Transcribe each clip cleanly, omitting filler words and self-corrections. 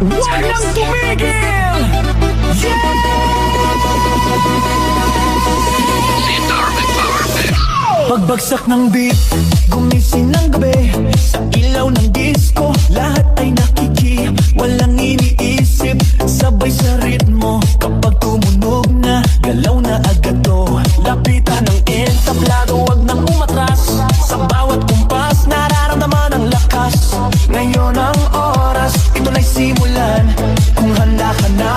Huwag nang tumigil! Pagbagsak ng beat, gumising ng gabi. Sa ilaw ng disco, lahat ay nakiki. Walang iniisip, sabay sa ritmo. Kapag tumunog na, galaw na agad to. Lapitan ng entablado, wag nang umatras. Sa bawat kumpas, nararamdaman ang lakas. Ngayon ang oras, ito na'y simulan. Kung handa ka na,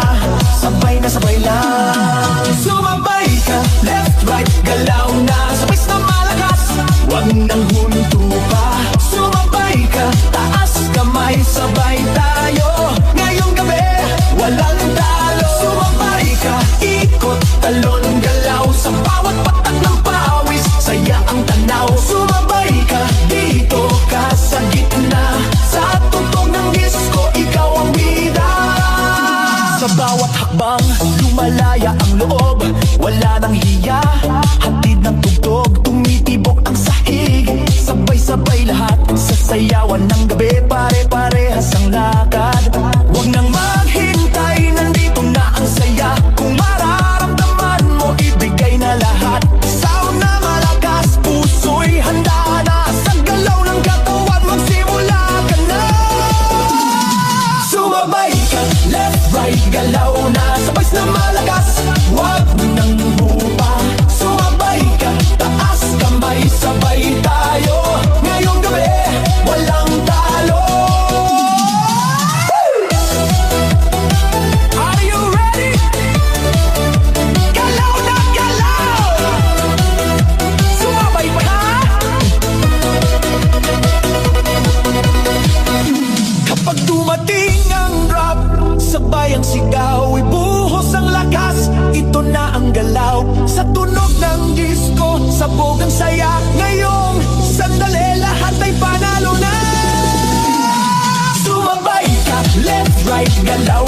sabay na sabay lang. Sumabay ka, left, right, galaw na. Sabay na malakas, wag nang huminto pa. Sumabay ka, taas kamay, sabay tayo. Ngayong gabi, walang talo. Sumabay ka, ikot, talon, galaw. Sa bawat patak ng pawis, saya ang tanaw. Sumabay ka, dito ka sa gitna. Sa tugtog ng disco, ikaw ang bida. Sa bawat hakbang, lumalaya ang loob. Wala nang hiya, hatid ng tugtog. Tumitibok ang sahig, sabay-sabay lahat. Sa sayawan ng gabi, pare-parehas ang lakad. Huwag nang maghintay, nandito na ang saya. Kung mararamdaman mo, ibigay na lahat. Sound na malakas, puso'y handa na. Sa galaw ng katawan, magsimula ka na. Sumabay ka, left, right, galaw na. Sabay na malakas, wag nang bupa. Sumabay ka, taas kamay, sabay tayo. Ngayong gabi, walang talo. Are you ready? Galaw na galaw! Sumabay ka! Kapag dumating ang rap, sabay ang sigaw, ibuhos ang lakas. Ito na ang galaw, sa tunog ng disco, sabog ang saya. Ngayong sandali, lahat ay panalo na. Sumabay ka, left, right, galaw